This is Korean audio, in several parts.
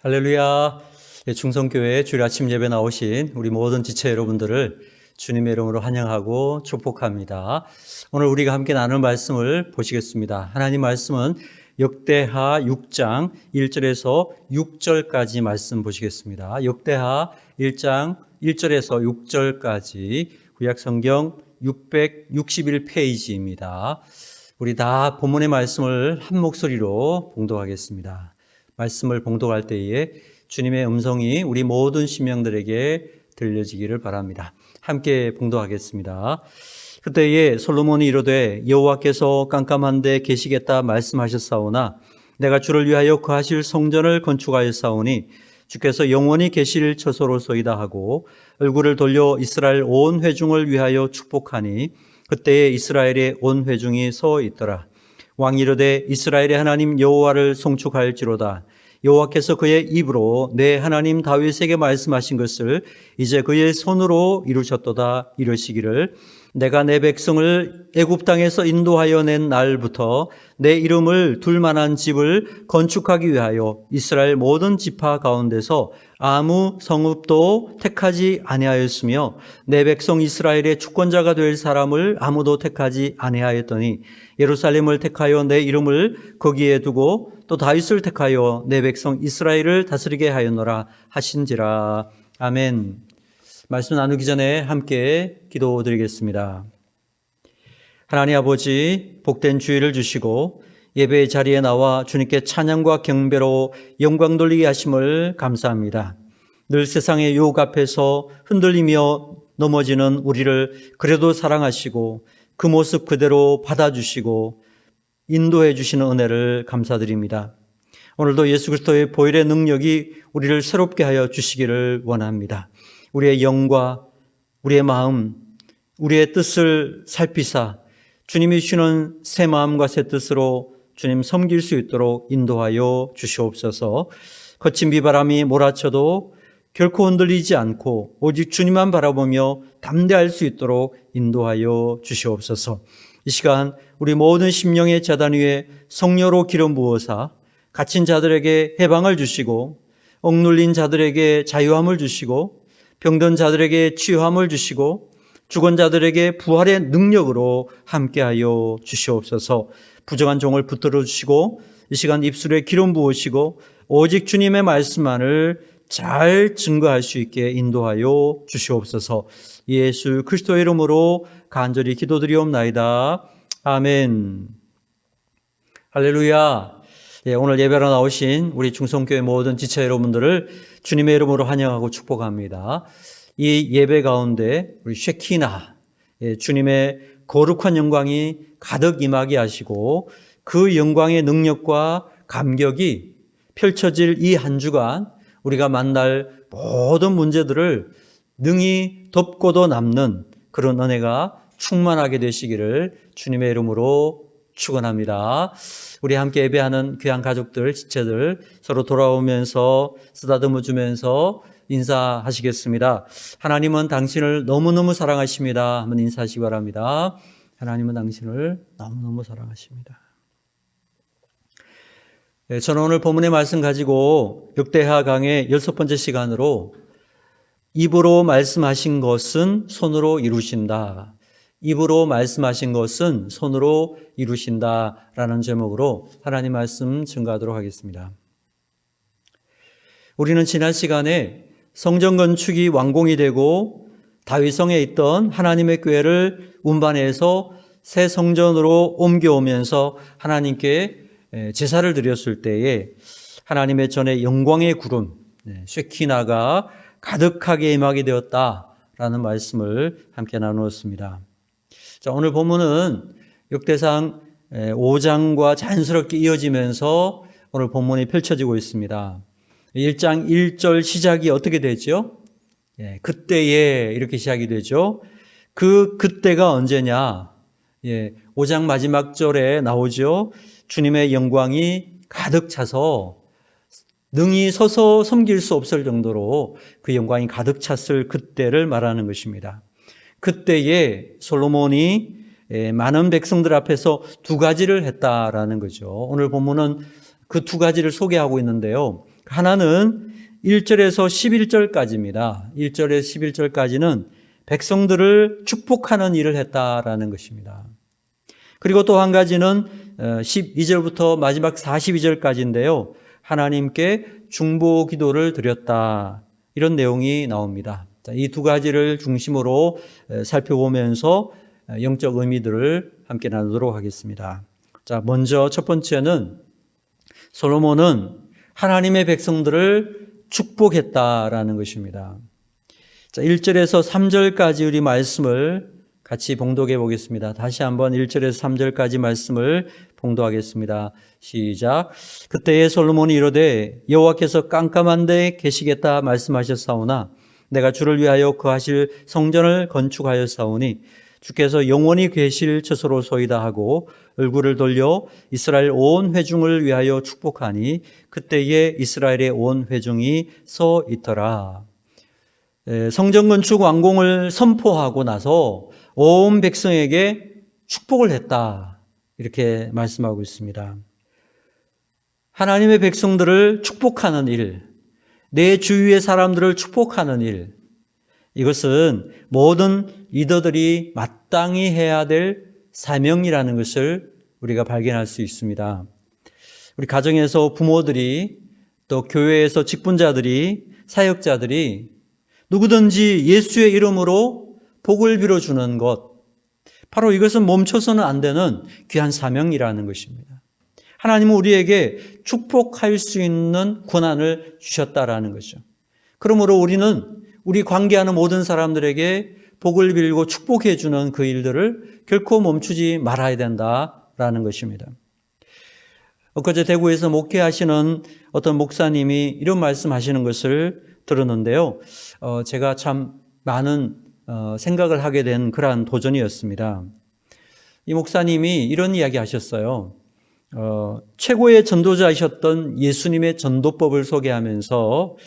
할렐루야. 충성교회 주일 아침 예배 나오신 우리 모든 지체 여러분들을 주님의 이름으로 환영하고 축복합니다. 오늘 우리가 함께 나눌 말씀을 보시겠습니다. 하나님 말씀은 역대하 6장 1절에서 6절까지 말씀 보시겠습니다. 역대하 1장 1절에서 6절까지 구약성경 661페이지입니다. 우리 다 본문의 말씀을 한 목소리로 봉독하겠습니다. 말씀을 봉독할 때에 주님의 음성이 우리 모든 심령들에게 들려지기를 바랍니다. 함께 봉독하겠습니다. 그때에 솔로몬이 이르되 여호와께서 깜깜한데 계시겠다 말씀하셨사오나 내가 주를 위하여 거하실 성전을 건축하였사오니 주께서 영원히 계실 처소로소이다 하고 얼굴을 돌려 이스라엘 온 회중을 위하여 축복하니 그때에 이스라엘의 온 회중이 서 있더라. 왕이 이르되 이스라엘의 하나님 여호와를 송축할지로다. 여호와께서 그의 입으로 내 하나님 다윗에게 말씀하신 것을 이제 그의 손으로 이루셨도다. 이르시기를 내가 내 백성을 애굽 땅에서 인도하여 낸 날부터 내 이름을 둘 만한 집을 건축하기 위하여 이스라엘 모든 지파 가운데서 아무 성읍도 택하지 아니하였으며 내 백성 이스라엘의 주권자가 될 사람을 아무도 택하지 아니하였더니 예루살렘을 택하여 내 이름을 거기에 두고 또 다윗을 택하여 내 백성 이스라엘을 다스리게 하였노라 하신지라. 아멘. 말씀 나누기 전에 함께 기도드리겠습니다. 하나님 아버지, 복된 주일을 주시고 예배의 자리에 나와 주님께 찬양과 경배로 영광 돌리게 하심을 감사합니다. 늘 세상의 유혹 앞에서 흔들리며 넘어지는 우리를 그래도 사랑하시고 그 모습 그대로 받아주시고 인도해 주시는 은혜를 감사드립니다. 오늘도 예수 그리스도의 보혈의 능력이 우리를 새롭게 하여 주시기를 원합니다. 우리의 영과 우리의 마음, 우리의 뜻을 살피사 주님이 주시는 새 마음과 새 뜻으로 주님 섬길 수 있도록 인도하여 주시옵소서. 거친 비바람이 몰아쳐도 결코 흔들리지 않고 오직 주님만 바라보며 담대할 수 있도록 인도하여 주시옵소서. 이 시간 우리 모든 심령의 제단 위에 성령으로 기름 부어사 갇힌 자들에게 해방을 주시고 억눌린 자들에게 자유함을 주시고 병든 자들에게 치유함을 주시고 죽은 자들에게 부활의 능력으로 함께하여 주시옵소서. 부정한 종을 붙들어 주시고 이 시간 입술에 기름 부으시고 오직 주님의 말씀만을 잘 증거할 수 있게 인도하여 주시옵소서. 예수 그리스도의 이름으로 간절히 기도드리옵나이다. 아멘. 할렐루야. 오늘 예배로 나오신 우리 충성교회 모든 지체 여러분들을 주님의 이름으로 환영하고 축복합니다. 이 예배 가운데 우리 쉐키나, 주님의 거룩한 영광이 가득 임하게 하시고 그 영광의 능력과 감격이 펼쳐질 이 한 주간 우리가 만날 모든 문제들을 능히 덮고도 남는 그런 은혜가 충만하게 되시기를 주님의 이름으로 축원합니다. 우리 함께 예배하는 귀한 가족들, 지체들 서로 돌아오면서 쓰다듬어 주면서 인사하시겠습니다. 하나님은 당신을 너무너무 사랑하십니다. 한번 인사하시기 바랍니다. 하나님은 당신을 너무너무 사랑하십니다. 저는 오늘 본문의 말씀 가지고 역대하 강의 6번째 시간으로 입으로 말씀하신 것은 손으로 이루신다. 입으로 말씀하신 것은 손으로 이루신다라는 제목으로 하나님 말씀 증거하도록 하겠습니다. 우리는 지난 시간에 성전 건축이 완공이 되고 다윗성에 있던 하나님의 교회를 운반해서 새 성전으로 옮겨오면서 하나님께 제사를 드렸을 때에 하나님의 전에 영광의 구름 쉐키나가 가득하게 임하게 되었다라는 말씀을 함께 나누었습니다. 자, 오늘 본문은 역대상 5장과 자연스럽게 이어지면서 오늘 본문이 펼쳐지고 있습니다. 1장 1절 시작이 어떻게 되죠? 그때에 이렇게 시작이 되죠. 그때가 언제냐? 5장 마지막 절에 나오죠. 주님의 영광이 가득 차서 능히 서서 섬길 수 없을 정도로 그 영광이 가득 찼을 그때를 말하는 것입니다. 그때에 솔로몬이 많은 백성들 앞에서 두 가지를 했다라는 거죠. 오늘 본문은 그 두 가지를 소개하고 있는데요. 하나는 1절에서 11절까지입니다. 1절에서 11절까지는 백성들을 축복하는 일을 했다라는 것입니다. 그리고 또 한 가지는 12절부터 마지막 42절까지인데요. 하나님께 중보 기도를 드렸다. 이런 내용이 나옵니다. 이 두 가지를 중심으로 살펴보면서 영적 의미들을 함께 나누도록 하겠습니다. 자, 먼저 첫 번째는 솔로몬은 하나님의 백성들을 축복했다라는 것입니다. 자, 1절에서 3절까지 우리 말씀을 같이 봉독해 보겠습니다. 다시 한번 1절에서 3절까지 말씀을 봉독하겠습니다. 시작. 그때에 솔로몬이 이르되 여호와께서 깜깜한 데 계시겠다 말씀하셨사오나 내가 주를 위하여 거하실 성전을 건축하였사오니 주께서 영원히 계실 처소로소이다 하고 얼굴을 돌려 이스라엘 온 회중을 위하여 축복하니 그때에 이스라엘의 온 회중이 서 있더라. 성전 건축 완공을 선포하고 나서 온 백성에게 축복을 했다. 이렇게 말씀하고 있습니다. 하나님의 백성들을 축복하는 일, 내 주위의 사람들을 축복하는 일, 이것은 모든 리더들이 마땅히 해야 될 사명이라는 것을 우리가 발견할 수 있습니다. 우리 가정에서 부모들이, 또 교회에서 직분자들이, 사역자들이 누구든지 예수의 이름으로 복을 빌어주는 것, 바로 이것은 멈춰서는 안 되는 귀한 사명이라는 것입니다. 하나님은 우리에게 축복할 수 있는 권한을 주셨다라는 거죠. 그러므로 우리는 우리 관계하는 모든 사람들에게 복을 빌고 축복해 주는 그 일들을 결코 멈추지 말아야 된다라는 것입니다. 엊그제 대구에서 목회하시는 어떤 목사님이 이런 말씀하시는 것을 들었는데요. 제가 참 많은 생각을 하게 된 그러한 도전이었습니다. 이 목사님이 이런 이야기 하셨어요. 최고의 전도자이셨던 예수님의 전도법을 소개하면서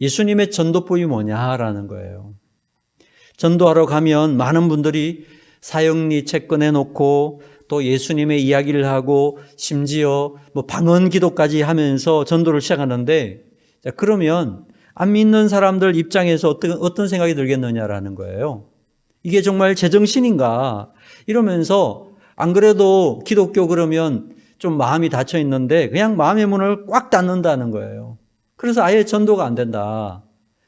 예수님의 전도법이 뭐냐라는 거예요. 전도하러 가면 많은 분들이 사형리 책 꺼내놓고 또 예수님의 이야기를 하고 심지어 방언 기도까지 하면서 전도를 시작하는데, 자, 그러면 안 믿는 사람들 입장에서 어떤 생각이 들겠느냐라는 거예요. 이게 정말 제정신인가? 이러면서 안 그래도 기독교 그러면 좀 마음이 닫혀 있는데 그냥 마음의 문을 꽉 닫는다는 거예요. 그래서 아예 전도가 안 된다.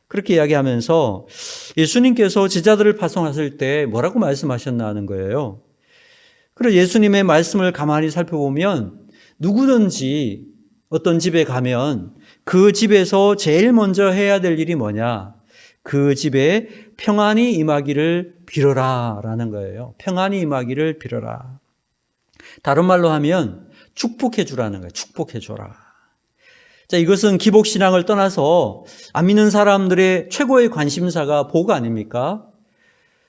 그렇게 이야기하면서 예수님께서 제자들을 파송하실 때 뭐라고 말씀하셨나는 거예요. 그래서 예수님의 말씀을 가만히 살펴보면 누구든지 어떤 집에 가면 그 집에서 제일 먼저 해야 될 일이 뭐냐? 그 집에 평안이 임하기를 빌어라 라는 거예요. 평안이 임하기를 빌어라. 다른 말로 하면 축복해 주라는 거예요. 축복해 줘라. 자, 이것은 기복신앙을 떠나서 안 믿는 사람들의 최고의 관심사가 복 아닙니까?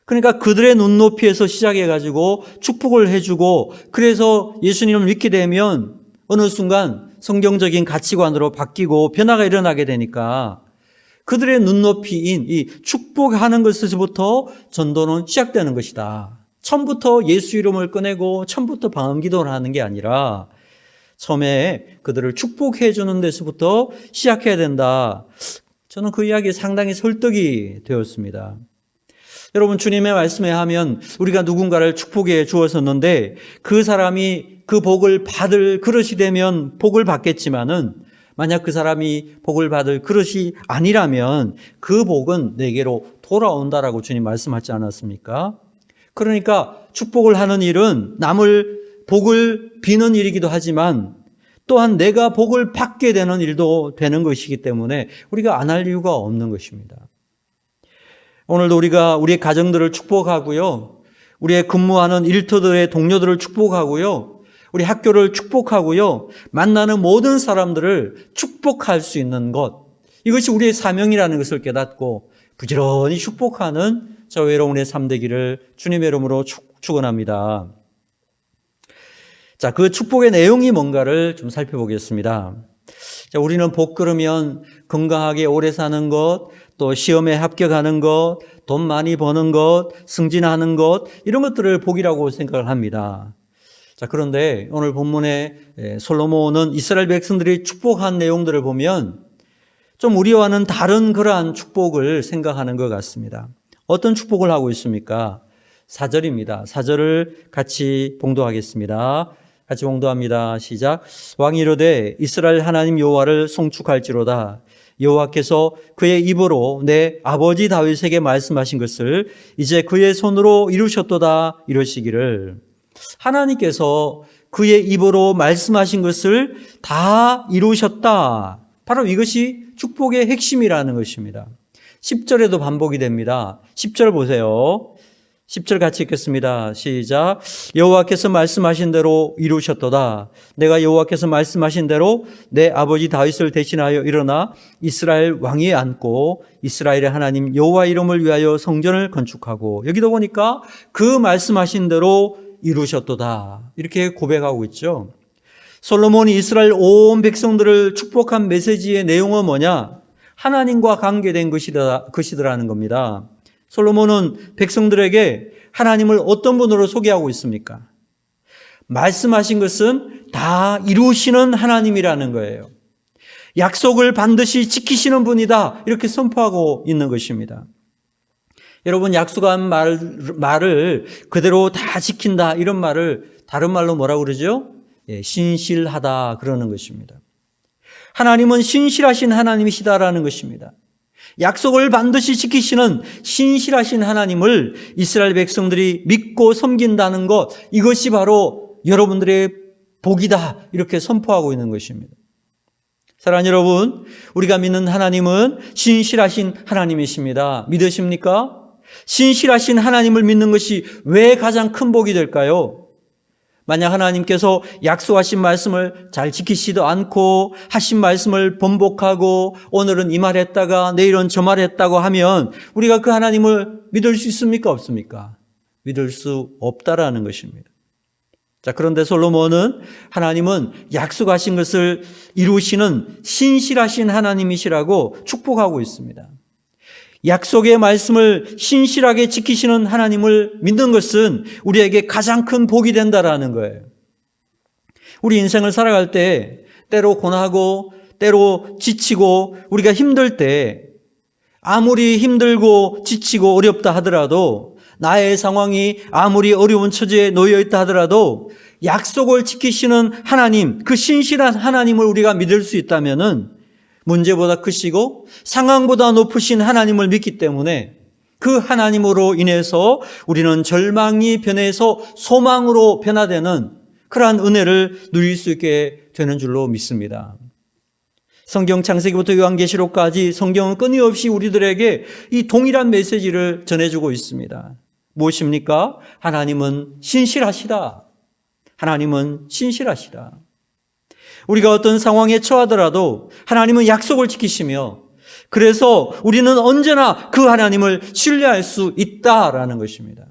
그러니까 그들의 눈높이에서 시작해가지고 축복을 해주고, 그래서 예수님을 믿게 되면 어느 순간 성경적인 가치관으로 바뀌고 변화가 일어나게 되니까 그들의 눈높이인 이 축복하는 것에서부터 전도는 시작되는 것이다. 처음부터 예수 이름을 꺼내고 처음부터 방언 기도를 하는 게 아니라 처음에 그들을 축복해 주는 데서부터 시작해야 된다. 저는 그 이야기에 상당히 설득이 되었습니다. 여러분, 주님의 말씀에 하면 우리가 누군가를 축복해 주었었는데 그 사람이 그 복을 받을 그릇이 되면 복을 받겠지만은, 만약 그 사람이 복을 받을 그릇이 아니라면 그 복은 내게로 돌아온다라고 주님 말씀하지 않았습니까? 그러니까 축복을 하는 일은 남을 복을 비는 일이기도 하지만 또한 내가 복을 받게 되는 일도 되는 것이기 때문에 우리가 안 할 이유가 없는 것입니다. 오늘도 우리가 우리의 가정들을 축복하고요, 우리의 근무하는 일터들의 동료들을 축복하고요, 우리 학교를 축복하고요, 만나는 모든 사람들을 축복할 수 있는 것, 이것이 우리의 사명이라는 것을 깨닫고 부지런히 축복하는 저와 여러분의 삶 되기를 주님의 이름으로 축원합니다. 자, 그 축복의 내용이 뭔가를 좀 살펴보겠습니다. 자, 우리는 복 그러면 건강하게 오래 사는 것, 또 시험에 합격하는 것, 돈 많이 버는 것, 승진하는 것, 이런 것들을 복이라고 생각을 합니다. 자, 그런데 오늘 본문에 솔로몬은 이스라엘 백성들이 축복한 내용들을 보면 좀 우리와는 다른 그러한 축복을 생각하는 것 같습니다. 어떤 축복을 하고 있습니까? 4절입니다. 4절을 같이 봉독하겠습니다. 같이 봉독합니다. 시작. 왕이 이르되 이스라엘 하나님 여호와를 송축할지로다. 여호와께서 그의 입으로 내 아버지 다윗에게 말씀하신 것을 이제 그의 손으로 이루셨도다 이러시기를. 하나님께서 그의 입으로 말씀하신 것을 다 이루셨다. 바로 이것이 축복의 핵심이라는 것입니다. 10절에도 반복이 됩니다. 10절 보세요. 10절 같이 읽겠습니다. 시작. 여호와께서 말씀하신 대로 이루셨도다. 내가 여호와께서 말씀하신 대로 내 아버지 다윗을 대신하여 일어나 이스라엘 왕위에 앉고 이스라엘의 하나님 여호와 이름을 위하여 성전을 건축하고, 여기도 보니까 그 말씀하신 대로 이루셨도다 이렇게 고백하고 있죠. 솔로몬이 이스라엘 온 백성들을 축복한 메시지의 내용은 뭐냐? 하나님과 관계된 것이더라는 겁니다. 솔로몬은 백성들에게 하나님을 어떤 분으로 소개하고 있습니까? 말씀하신 것은 다 이루시는 하나님이라는 거예요. 약속을 반드시 지키시는 분이다 이렇게 선포하고 있는 것입니다. 여러분, 약속한 말을 그대로 다 지킨다 이런 말을 다른 말로 뭐라고 그러죠? 신실하다 그러는 것입니다. 하나님은 신실하신 하나님이시다라는 것입니다. 약속을 반드시 지키시는 신실하신 하나님을 이스라엘 백성들이 믿고 섬긴다는 것, 이것이 바로 여러분들의 복이다 이렇게 선포하고 있는 것입니다. 사랑하는 여러분, 우리가 믿는 하나님은 신실하신 하나님이십니다. 믿으십니까? 신실하신 하나님을 믿는 것이 왜 가장 큰 복이 될까요? 만약 하나님께서 약속하신 말씀을 잘 지키시도 않고 하신 말씀을 번복하고 오늘은 이 말 했다가 내일은 저 말 했다고 하면 우리가 그 하나님을 믿을 수 있습니까? 없습니까? 믿을 수 없다라는 것입니다. 자, 그런데 솔로몬은 하나님은 약속하신 것을 이루시는 신실하신 하나님이시라고 축복하고 있습니다. 약속의 말씀을 신실하게 지키시는 하나님을 믿는 것은 우리에게 가장 큰 복이 된다라는 거예요. 우리 인생을 살아갈 때 때로 고나고 때로 지치고 우리가 힘들 때 아무리 힘들고 지치고 어렵다 하더라도, 나의 상황이 아무리 어려운 처지에 놓여 있다 하더라도 약속을 지키시는 하나님, 그 신실한 하나님을 우리가 믿을 수 있다면은 문제보다 크시고 상황보다 높으신 하나님을 믿기 때문에 그 하나님으로 인해서 우리는 절망이 변해서 소망으로 변화되는 그러한 은혜를 누릴 수 있게 되는 줄로 믿습니다. 성경 창세기부터 요한계시록까지 성경은 끊임없이 우리들에게 이 동일한 메시지를 전해주고 있습니다. 무엇입니까? 하나님은 신실하시다. 하나님은 신실하시다. 우리가 어떤 상황에 처하더라도 하나님은 약속을 지키시며, 그래서 우리는 언제나 그 하나님을 신뢰할 수 있다라는 것입니다.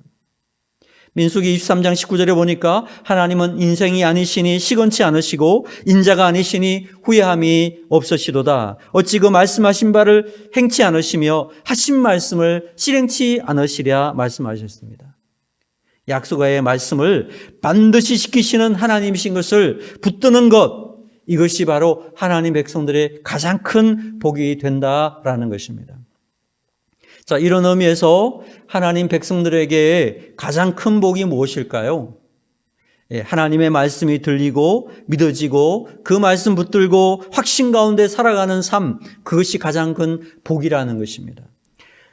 민수기 23장 19절에 보니까 하나님은 인생이 아니시니 시건치 않으시고 인자가 아니시니 후회함이 없으시도다. 어찌 그 말씀하신 바를 행치 않으시며 하신 말씀을 실행치 않으시랴 말씀하셨습니다. 약속의 말씀을 반드시 지키시는 하나님이신 것을 붙드는 것, 이것이 바로 하나님 백성들의 가장 큰 복이 된다라는 것입니다. 자, 이런 의미에서 하나님 백성들에게 가장 큰 복이 무엇일까요? 하나님의 말씀이 들리고 믿어지고 그 말씀 붙들고 확신 가운데 살아가는 삶, 그것이 가장 큰 복이라는 것입니다.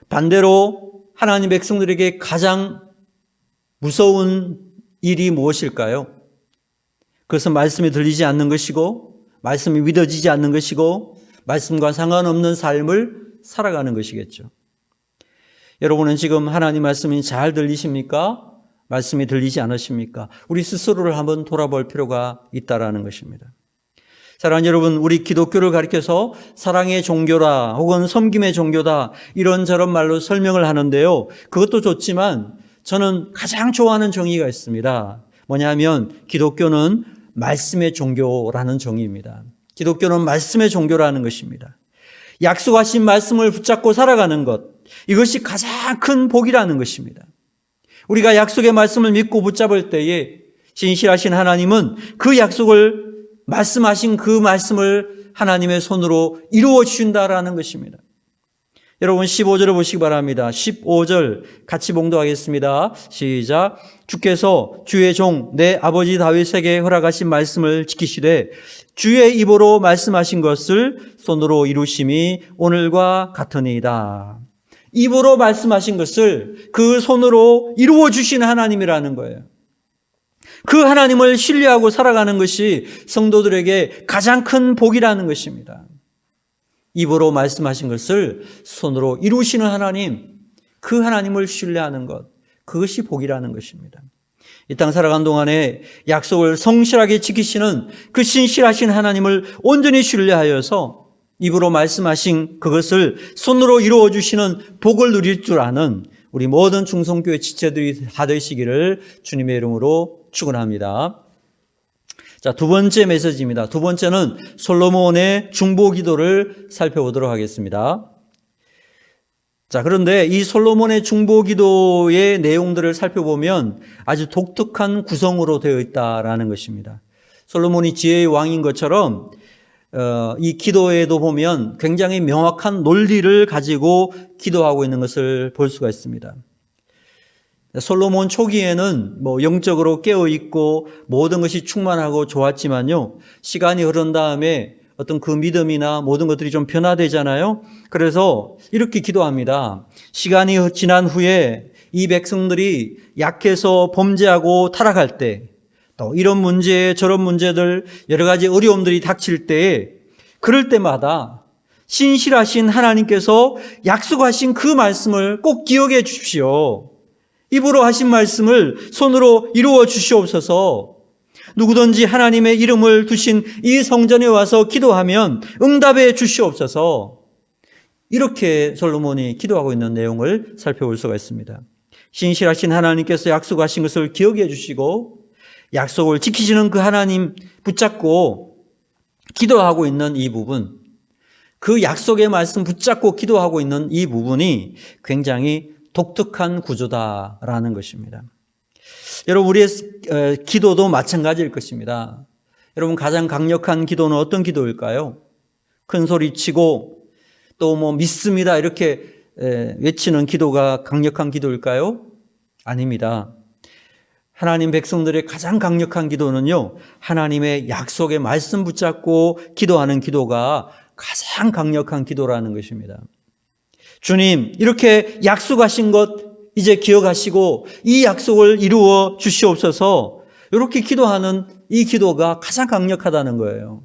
반대로 하나님 백성들에게 가장 무서운 일이 무엇일까요? 그것은 말씀이 들리지 않는 것이고 말씀이 믿어지지 않는 것이고 말씀과 상관없는 삶을 살아가는 것이겠죠. 여러분은 지금 하나님 말씀이 잘 들리십니까? 말씀이 들리지 않으십니까? 우리 스스로를 한번 돌아볼 필요가 있다라는 것입니다. 사랑하는 여러분, 우리 기독교를 가리켜서 사랑의 종교라 혹은 섬김의 종교다 이런저런 말로 설명을 하는데요. 그것도 좋지만 저는 가장 좋아하는 정의가 있습니다. 뭐냐면 기독교는 말씀의 종교라는 정의입니다. 기독교는 말씀의 종교라는 것입니다. 약속하신 말씀을 붙잡고 살아가는 것, 이것이 가장 큰 복이라는 것입니다. 우리가 약속의 말씀을 믿고 붙잡을 때에 신실하신 하나님은 그 약속을, 말씀하신 그 말씀을 하나님의 손으로 이루어 주신다라는 것입니다. 여러분 15절을 보시기 바랍니다. 15절 같이 봉독하겠습니다. 시작. 주께서 주의 종 내 아버지 다윗에게 허락하신 말씀을 지키시되 주의 입으로 말씀하신 것을 손으로 이루심이 오늘과 같으니이다. 입으로 말씀하신 것을 그 손으로 이루어 주시는 하나님이라는 거예요. 그 하나님을 신뢰하고 살아가는 것이 성도들에게 가장 큰 복이라는 것입니다. 입으로 말씀하신 것을 손으로 이루시는 하나님, 그 하나님을 신뢰하는 것, 그것이 복이라는 것입니다. 이 땅 살아가는 동안에 약속을 성실하게 지키시는 그 신실하신 하나님을 온전히 신뢰하여서 입으로 말씀하신 그것을 손으로 이루어 주시는 복을 누릴 줄 아는 우리 모든 중성교회 지체들이 다 되시기를 주님의 이름으로 축원합니다. 자, 두 번째 메시지입니다. 두 번째는 솔로몬의 중보 기도를 살펴보도록 하겠습니다. 자, 그런데 이 솔로몬의 중보 기도의 내용들을 살펴보면 아주 독특한 구성으로 되어 있다라는 것입니다. 솔로몬이 지혜의 왕인 것처럼 이 기도에도 보면 굉장히 명확한 논리를 가지고 기도하고 있는 것을 볼 수가 있습니다. 솔로몬 초기에는 영적으로 깨어있고 모든 것이 충만하고 좋았지만요, 시간이 흐른 다음에 어떤 그 믿음이나 모든 것들이 좀 변화되잖아요. 그래서 이렇게 기도합니다. 시간이 지난 후에 이 백성들이 약해서 범죄하고 타락할 때, 또 이런 문제 저런 문제들 여러 가지 어려움들이 닥칠 때에, 그럴 때마다 신실하신 하나님께서 약속하신 그 말씀을 꼭 기억해 주십시오. 입으로 하신 말씀을 손으로 이루어 주시옵소서. 누구든지 하나님의 이름을 두신 이 성전에 와서 기도하면 응답해 주시옵소서. 이렇게 솔로몬이 기도하고 있는 내용을 살펴볼 수가 있습니다. 신실하신 하나님께서 약속하신 것을 기억해 주시고 약속을 지키시는 그 하나님 붙잡고 기도하고 있는 이 부분, 그 약속의 말씀 붙잡고 기도하고 있는 이 부분이 굉장히 독특한 구조다라는 것입니다. 여러분, 우리의 기도도 마찬가지일 것입니다. 여러분, 가장 강력한 기도는 어떤 기도일까요? 큰 소리 치고 또 믿습니다 이렇게 외치는 기도가 강력한 기도일까요? 아닙니다. 하나님 백성들의 가장 강력한 기도는요, 하나님의 약속의 말씀 붙잡고 기도하는 기도가 가장 강력한 기도라는 것입니다. 주님, 이렇게 약속하신 것 이제 기억하시고 이 약속을 이루어 주시옵소서. 이렇게 기도하는 이 기도가 가장 강력하다는 거예요.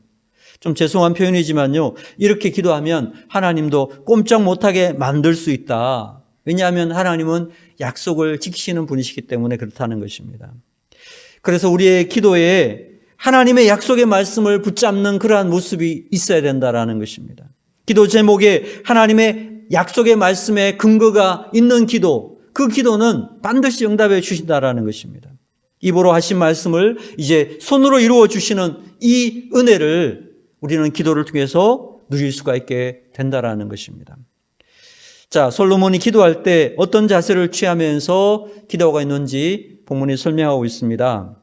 좀 죄송한 표현이지만요, 이렇게 기도하면 하나님도 꼼짝 못하게 만들 수 있다. 왜냐하면 하나님은 약속을 지키시는 분이시기 때문에 그렇다는 것입니다. 그래서 우리의 기도에 하나님의 약속의 말씀을 붙잡는 그러한 모습이 있어야 된다라는 것입니다. 기도 제목에 하나님의 약속의 말씀에 근거가 있는 기도, 그 기도는 반드시 응답해 주신다라는 것입니다. 입으로 하신 말씀을 이제 손으로 이루어 주시는 이 은혜를 우리는 기도를 통해서 누릴 수가 있게 된다라는 것입니다. 자, 솔로몬이 기도할 때 어떤 자세를 취하면서 기도가 있는지 본문이 설명하고 있습니다.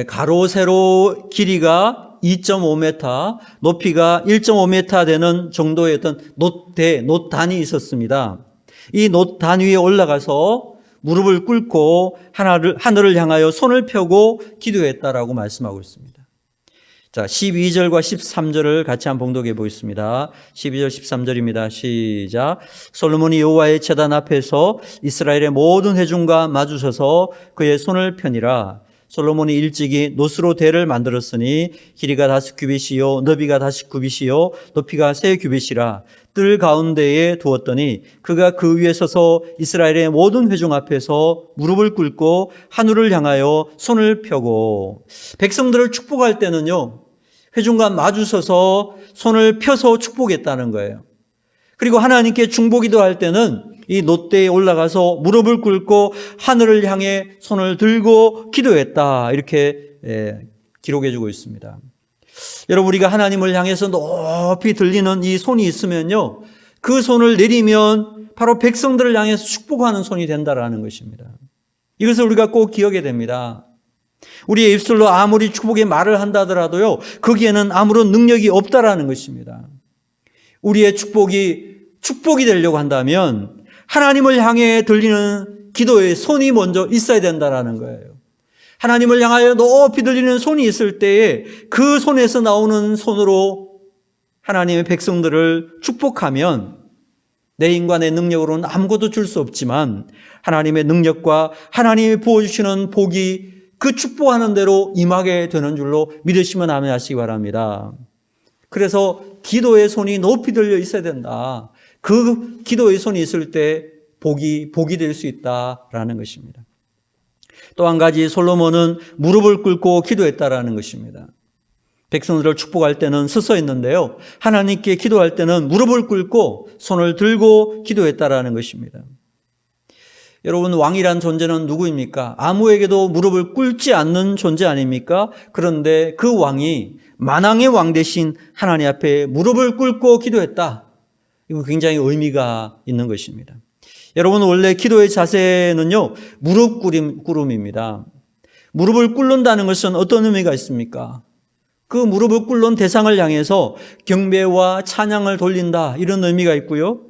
가로 세로 길이가 2.5m, 높이가 1.5m 되는 정도의 어떤 놋단이 있었습니다. 이 놋단 위에 올라가서 무릎을 꿇고 하늘을 향하여 손을 펴고 기도했다라고 말씀하고 있습니다. 자, 12절과 13절을 같이 한번 봉독해 보겠습니다. 12절 13절입니다. 시작. 솔로몬이 여호와의 제단 앞에서 이스라엘의 모든 회중과 마주서서 그의 손을 펴니라. 솔로몬이 일찍이 놋으로 대를 만들었으니 길이가 5규빗이요 너비가 50규빗이요 높이가 3규빗이라. 뜰 가운데에 두었더니 그가 그 위에 서서 이스라엘의 모든 회중 앞에서 무릎을 꿇고 하늘을 향하여 손을 펴고, 백성들을 축복할 때는요, 회중과 마주서서 손을 펴서 축복했다는 거예요. 그리고 하나님께 중보기도할 때는 이 놋대에 올라가서 무릎을 꿇고 하늘을 향해 손을 들고 기도했다, 이렇게 기록해 주고 있습니다. 여러분, 우리가 하나님을 향해서 높이 들리는 이 손이 있으면요, 그 손을 내리면 바로 백성들을 향해서 축복하는 손이 된다라는 것입니다. 이것을 우리가 꼭 기억해야 됩니다. 우리의 입술로 아무리 축복의 말을 한다 하더라도요, 거기에는 아무런 능력이 없다라는 것입니다. 우리의 축복이 되려고 한다면 하나님을 향해 들리는 기도의 손이 먼저 있어야 된다라는 거예요. 하나님을 향하여 높이 들리는 손이 있을 때에 그 손에서 나오는 손으로 하나님의 백성들을 축복하면 내 인간의 능력으로는 아무것도 줄 수 없지만 하나님의 능력과 하나님이 부어주시는 복이 그 축복하는 대로 임하게 되는 줄로 믿으시면 아멘하시기 바랍니다. 그래서 기도의 손이 높이 들려 있어야 된다. 그 기도의 손이 있을 때 복이 될 수 있다라는 것입니다. 또 한 가지 솔로몬은 무릎을 꿇고 기도했다라는 것입니다. 백성들을 축복할 때는 서서 있는데요, 하나님께 기도할 때는 무릎을 꿇고 손을 들고 기도했다라는 것입니다. 여러분, 왕이란 존재는 누구입니까? 아무에게도 무릎을 꿇지 않는 존재 아닙니까? 그런데 그 왕이 만왕의 왕 대신 하나님 앞에 무릎을 꿇고 기도했다. 이거 굉장히 의미가 있는 것입니다. 여러분, 원래 기도의 자세는요, 무릎 꿇음입니다. 무릎을 꿇는다는 것은 어떤 의미가 있습니까? 그 무릎을 꿇는 대상을 향해서 경배와 찬양을 돌린다, 이런 의미가 있고요.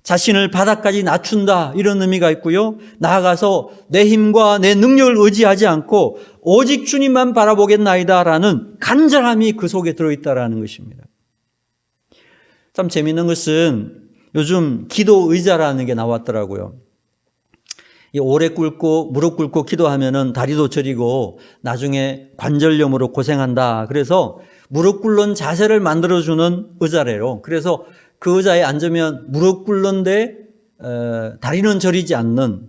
자신을 바닥까지 낮춘다, 이런 의미가 있고요. 나아가서 내 힘과 내 능력을 의지하지 않고 오직 주님만 바라보겠나이다라는 간절함이 그 속에 들어있다라는 것입니다. 참 재미있는 것은 요즘 기도 의자라는 게 나왔더라고요. 오래 꿇고 무릎 꿇고 기도하면은 다리도 저리고 나중에 관절염으로 고생한다. 그래서 무릎 꿇는 자세를 만들어주는 의자래요. 그래서 그 의자에 앉으면 무릎 꿇는데 다리는 저리지 않는,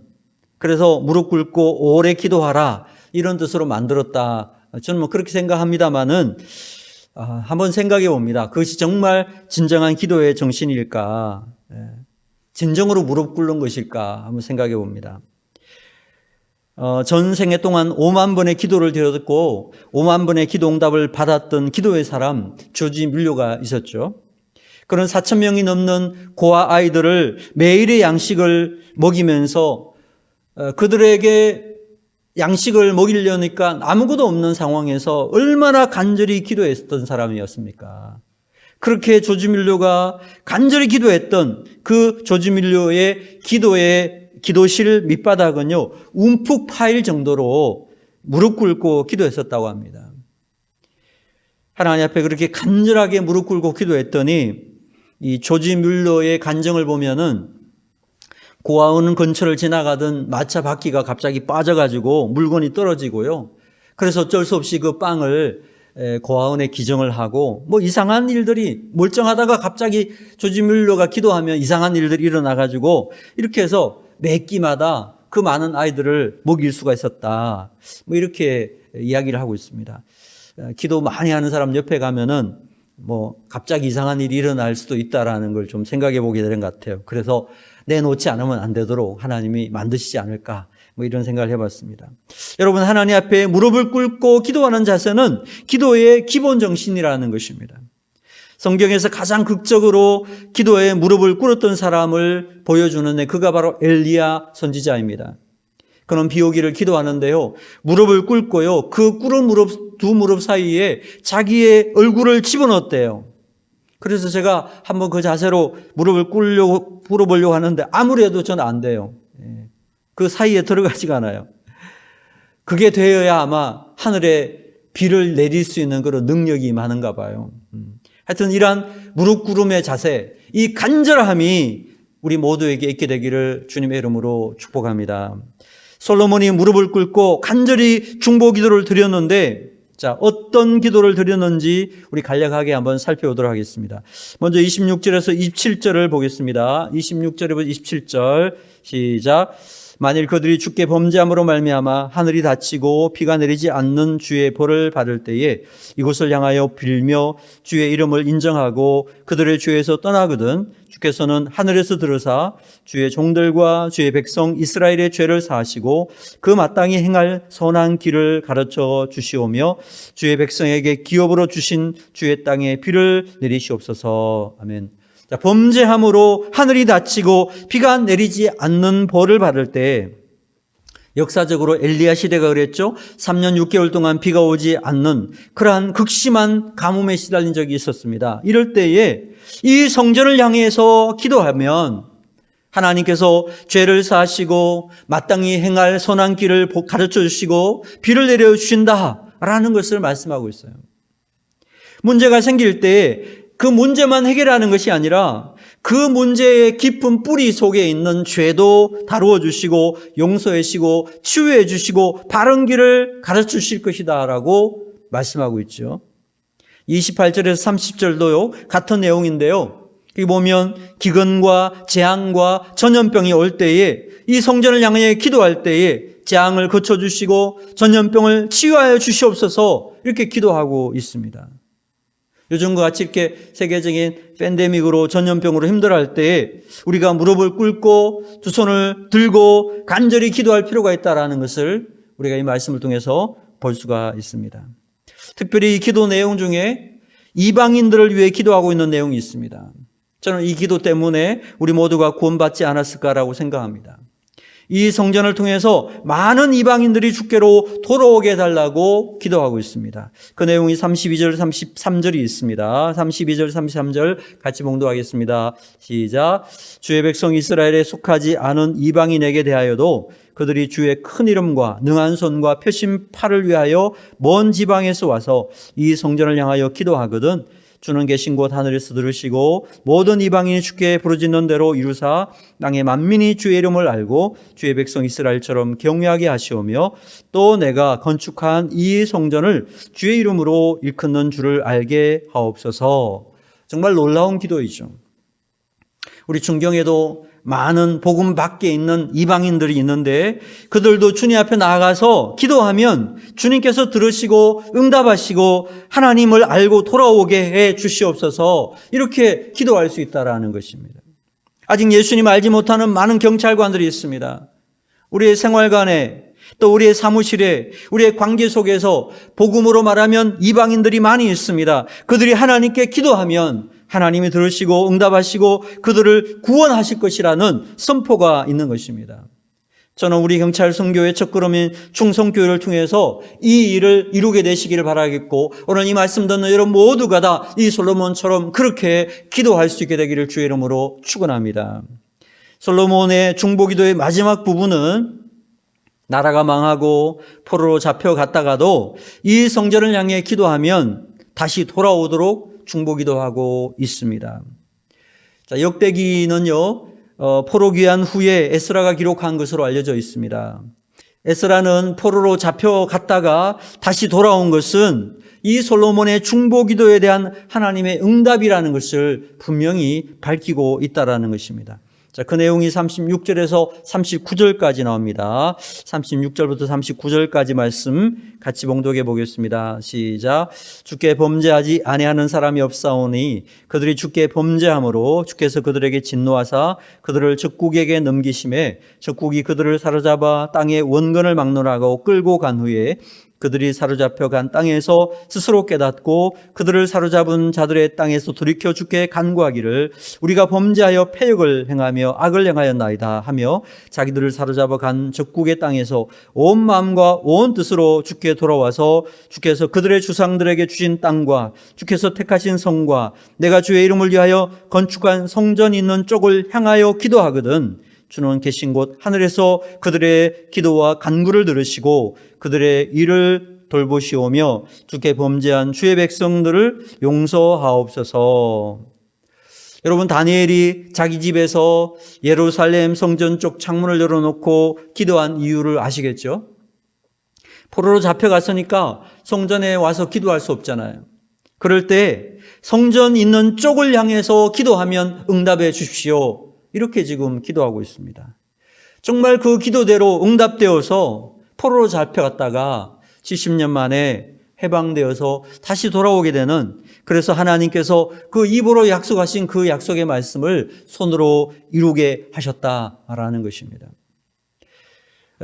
그래서 무릎 꿇고 오래 기도하라, 이런 뜻으로 만들었다. 저는 그렇게 생각합니다만은 한번 생각해 봅니다. 그것이 정말 진정한 기도의 정신일까? 진정으로 무릎 꿇는 것일까? 한번 생각해 봅니다. 전생애 동안 5만 번의 기도를 드렸고 5만 번의 기도 응답을 받았던 기도의 사람 조지 밀료가 있었죠. 그런 4,000명이 넘는 고아 아이들을 매일의 양식을 먹이면서 그들에게 양식을 먹이려니까 아무것도 없는 상황에서 얼마나 간절히 기도했던 사람이었습니까? 그렇게 조지 밀료가 간절히 기도했던 그 조지 밀료의 기도실 밑바닥은요, 움푹 파일 정도로 무릎 꿇고 기도했었다고 합니다. 하나님 앞에 그렇게 간절하게 무릎 꿇고 기도했더니 이 조지 밀료의 간증을 보면은 고아원 근처를 지나가던 마차 바퀴가 갑자기 빠져가지고 물건이 떨어지고요. 그래서 어쩔 수 없이 그 빵을 고아원에 기증을 하고 이상한 일들이, 멀쩡하다가 갑자기 조지 밀료가 기도하면 이상한 일들이 일어나가지고 이렇게 해서 매 끼마다 그 많은 아이들을 먹일 수가 있었다. 이렇게 이야기를 하고 있습니다. 기도 많이 하는 사람 옆에 가면은 갑자기 이상한 일이 일어날 수도 있다라는 걸 좀 생각해 보게 되는 것 같아요. 그래서 내놓지 않으면 안 되도록 하나님이 만드시지 않을까, 이런 생각을 해봤습니다. 여러분, 하나님 앞에 무릎을 꿇고 기도하는 자세는 기도의 기본 정신이라는 것입니다. 성경에서 가장 극적으로 기도에 무릎을 꿇었던 사람을 보여주는데 그가 바로 엘리야 선지자입니다. 그는 비 오기를 기도하는데요, 무릎을 꿇고요, 그 꿇은 두 무릎 사이에 자기의 얼굴을 집어넣었대요. 그래서 제가 한번 그 자세로 무릎을 꿇어보려고 하는데 아무리 해도 저는 안 돼요. 그 사이에 들어가지가 않아요. 그게 되어야 아마 하늘에 비를 내릴 수 있는 그런 능력이 많은가 봐요. 하여튼 이러한 무릎 꿇음의 자세, 이 간절함이 우리 모두에게 있게 되기를 주님의 이름으로 축복합니다. 솔로몬이 무릎을 꿇고 간절히 중보 기도를 드렸는데, 자, 어떤 기도를 드렸는지 우리 간략하게 한번 살펴보도록 하겠습니다. 먼저 26절에서 27절을 보겠습니다. 26절에서 27절 시작. 만일 그들이 주께 범죄함으로 말미암아 하늘이 닫히고 비가 내리지 않는 주의 벌을 받을 때에 이곳을 향하여 빌며 주의 이름을 인정하고 그들의 죄에서 떠나거든 주께서는 하늘에서 들으사 주의 종들과 주의 백성 이스라엘의 죄를 사하시고 그 마땅히 행할 선한 길을 가르쳐 주시오며 주의 백성에게 기업으로 주신 주의 땅에 비를 내리시옵소서. 아멘. 자, 범죄함으로 하늘이 닫히고 비가 내리지 않는 벌을 받을 때 역사적으로 엘리야 시대가 그랬죠. 3년 6개월 동안 비가 오지 않는 그러한 극심한 가뭄에 시달린 적이 있었습니다. 이럴 때에 이 성전을 향해서 기도하면 하나님께서 죄를 사하시고 마땅히 행할 선한 길을 가르쳐 주시고 비를 내려주신다라는 것을 말씀하고 있어요. 문제가 생길 때 그 문제만 해결하는 것이 아니라 그 문제의 깊은 뿌리 속에 있는 죄도 다루어 주시고 용서해 주시고 치유해 주시고 바른 길을 가르쳐 주실 것이다 라고 말씀하고 있죠. 28절에서 30절도요 같은 내용인데요. 여기 보면 기근과 재앙과 전염병이 올 때에 이 성전을 향해 기도할 때에 재앙을 거쳐주시고 전염병을 치유하여 주시옵소서 이렇게 기도하고 있습니다. 요즘과 같이 이렇게 세계적인 팬데믹으로 전염병으로 힘들어할 때에 우리가 무릎을 꿇고 두 손을 들고 간절히 기도할 필요가 있다는 것을 우리가 이 말씀을 통해서 볼 수가 있습니다. 특별히 이 기도 내용 중에 이방인들을 위해 기도하고 있는 내용이 있습니다. 저는 이 기도 때문에 우리 모두가 구원받지 않았을까라고 생각합니다. 이 성전을 통해서 많은 이방인들이 주께로 돌아오게 해달라고 기도하고 있습니다. 그 내용이 32절, 33절이 있습니다. 32절, 33절 같이 봉독하겠습니다. 시작. 주의 백성 이스라엘에 속하지 않은 이방인에게 대하여도 그들이 주의 큰 이름과 능한 손과 펴신 팔을 위하여 먼 지방에서 와서 이 성전을 향하여 기도하거든 주는 계신 곳 하늘에서 들으시고 모든 이방인이 주께 부르짖는 대로 이루사 땅의 만민이 주의 이름을 알고 주의 백성 이스라엘처럼 경외하게 하시오며 또 내가 건축한 이 성전을 주의 이름으로 일컫는 줄을 알게 하옵소서. 정말 놀라운 기도이죠. 우리 중경에도 많은 복음 밖에 있는 이방인들이 있는데 그들도 주님 앞에 나아가서 기도하면 주님께서 들으시고 응답하시고 하나님을 알고 돌아오게 해 주시옵소서 이렇게 기도할 수 있다라는 것입니다. 아직 예수님 알지 못하는 많은 경찰관들이 있습니다. 우리의 생활관에 또 우리의 사무실에 우리의 관계 속에서 복음으로 말하면 이방인들이 많이 있습니다. 그들이 하나님께 기도하면 하나님이 들으시고 응답하시고 그들을 구원하실 것이라는 선포가 있는 것입니다. 저는 우리 경찰 선교회 첫걸음인 충성교회를 통해서 이 일을 이루게 되시기를 바라겠고 오늘 이 말씀 듣는 여러분 모두가 다 이 솔로몬처럼 그렇게 기도할 수 있게 되기를 주의 이름으로 축원합니다. 솔로몬의 중보기도의 마지막 부분은 나라가 망하고 포로로 잡혀갔다가도 이 성전을 향해 기도하면 다시 돌아오도록 중보기도하고 있습니다. 자, 역대기는요, 포로 귀환 후에 에스라가 기록한 것으로 알려져 있습니다. 에스라는 포로로 잡혀갔다가 다시 돌아온 것은 이 솔로몬의 중보기도에 대한 하나님의 응답이라는 것을 분명히 밝히고 있다라는 것입니다. 자, 그 내용이 36절에서 39절까지 나옵니다. 36절부터 39절까지 말씀 같이 봉독해 보겠습니다. 시작. 주께 범죄하지 아니하는 사람이 없사오니 그들이 주께 범죄함으로 주께서 그들에게 진노하사 그들을 적국에게 넘기심에 적국이 그들을 사로잡아 땅의 원근을 막론하고 끌고 간 후에 그들이 사로잡혀 간 땅에서 스스로 깨닫고 그들을 사로잡은 자들의 땅에서 돌이켜 주께 간구하기를 우리가 범죄하여 패역을 행하며 악을 행하였나이다 하며 자기들을 사로잡아 간 적국의 땅에서 온 마음과 온 뜻으로 주께 돌아와서 주께서 그들의 주상들에게 주신 땅과 주께서 택하신 성과 내가 주의 이름을 위하여 건축한 성전이 있는 쪽을 향하여 기도하거든 주는 계신 곳 하늘에서 그들의 기도와 간구를 들으시고 그들의 일을 돌보시오며 주께 범죄한 주의 백성들을 용서하옵소서. 여러분 다니엘이 자기 집에서 예루살렘 성전 쪽 창문을 열어놓고 기도한 이유를 아시겠죠? 포로로 잡혀갔으니까 성전에 와서 기도할 수 없잖아요. 그럴 때 성전 있는 쪽을 향해서 기도하면 응답해 주십시오. 이렇게 지금 기도하고 있습니다. 정말 그 기도대로 응답되어서 포로로 잡혀갔다가 70년 만에 해방되어서 다시 돌아오게 되는 그래서 하나님께서 그 입으로 약속하신 그 약속의 말씀을 손으로 이루게 하셨다라는 것입니다.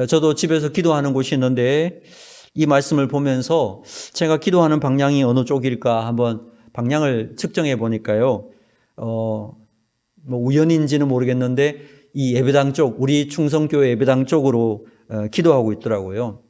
저도 집에서 기도하는 곳이 있는데 이 말씀을 보면서 제가 기도하는 방향이 어느 쪽일까 한번 방향을 측정해 보니까요. 뭐 우연인지는 모르겠는데 이 예배당 쪽, 우리 충성교회 예배당 쪽으로 기도하고 있더라고요.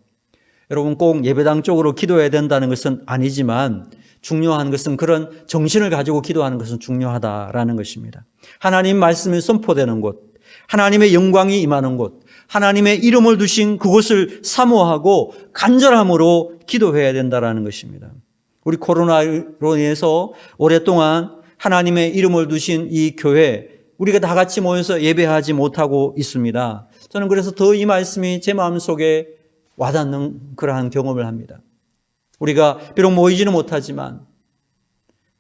여러분 꼭 예배당 쪽으로 기도해야 된다는 것은 아니지만 중요한 것은 그런 정신을 가지고 기도하는 것은 중요하다라는 것입니다. 하나님 말씀이 선포되는 곳, 하나님의 영광이 임하는 곳, 하나님의 이름을 두신 그곳을 사모하고 간절함으로 기도해야 된다라는 것입니다. 우리 코로나로 인해서 오랫동안 하나님의 이름을 두신 이 교회, 우리가 다 같이 모여서 예배하지 못하고 있습니다. 저는 그래서 더 이 말씀이 제 마음속에 와닿는 그러한 경험을 합니다. 우리가 비록 모이지는 못하지만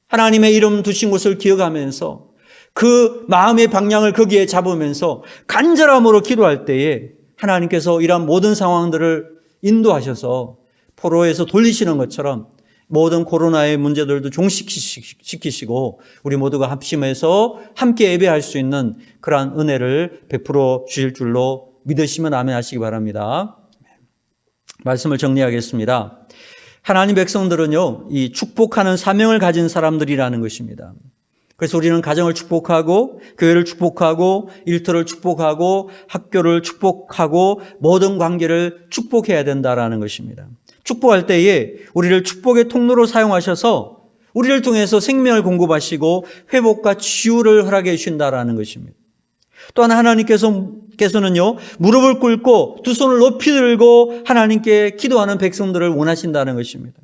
하나님의 이름 두신 곳을 기억하면서 그 마음의 방향을 거기에 잡으면서 간절함으로 기도할 때에 하나님께서 이러한 모든 상황들을 인도하셔서 포로에서 돌리시는 것처럼 모든 코로나의 문제들도 종식시키시고 우리 모두가 합심해서 함께 예배할 수 있는 그러한 은혜를 베풀어 주실 줄로 믿으시면 아멘 하시기 바랍니다. 말씀을 정리하겠습니다. 하나님 백성들은요, 이 축복하는 사명을 가진 사람들이라는 것입니다. 그래서 우리는 가정을 축복하고 교회를 축복하고 일터를 축복하고 학교를 축복하고 모든 관계를 축복해야 된다라는 것입니다. 축복할 때에 우리를 축복의 통로로 사용하셔서 우리를 통해서 생명을 공급하시고 회복과 치유를 허락해 주신다라는 것입니다. 또한 하나님께서는요, 무릎을 꿇고 두 손을 높이 들고 하나님께 기도하는 백성들을 원하신다는 것입니다.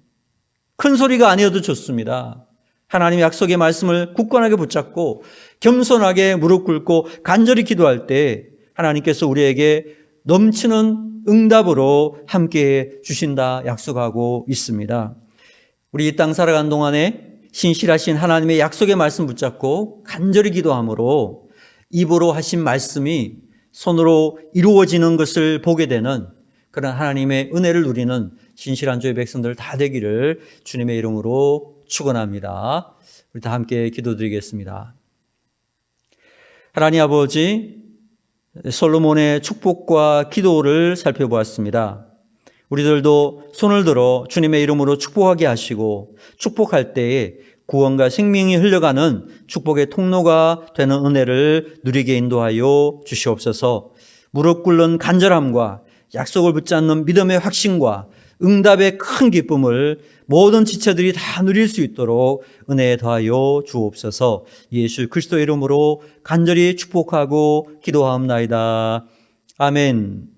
큰 소리가 아니어도 좋습니다. 하나님의 약속의 말씀을 굳건하게 붙잡고 겸손하게 무릎 꿇고 간절히 기도할 때 하나님께서 우리에게 넘치는 응답으로 함께해 주신다 약속하고 있습니다. 우리 이 땅 살아가는 동안에 신실하신 하나님의 약속의 말씀 붙잡고 간절히 기도함으로 입으로 하신 말씀이 손으로 이루어지는 것을 보게 되는 그런 하나님의 은혜를 누리는 신실한 주의 백성들 다 되기를 주님의 이름으로 축원합니다. 우리 다 함께 기도드리겠습니다. 하나님 아버지, 솔로몬의 축복과 기도를 살펴보았습니다. 우리들도 손을 들어 주님의 이름으로 축복하게 하시고 축복할 때에 구원과 생명이 흘러가는 축복의 통로가 되는 은혜를 누리게 인도하여 주시옵소서. 무릎 꿇는 간절함과 약속을 붙잡는 믿음의 확신과 응답의 큰 기쁨을 모든 지체들이 다 누릴 수 있도록 은혜에 더하여 주옵소서. 예수 그리스도의 이름으로 간절히 축복하고 기도하옵나이다. 아멘.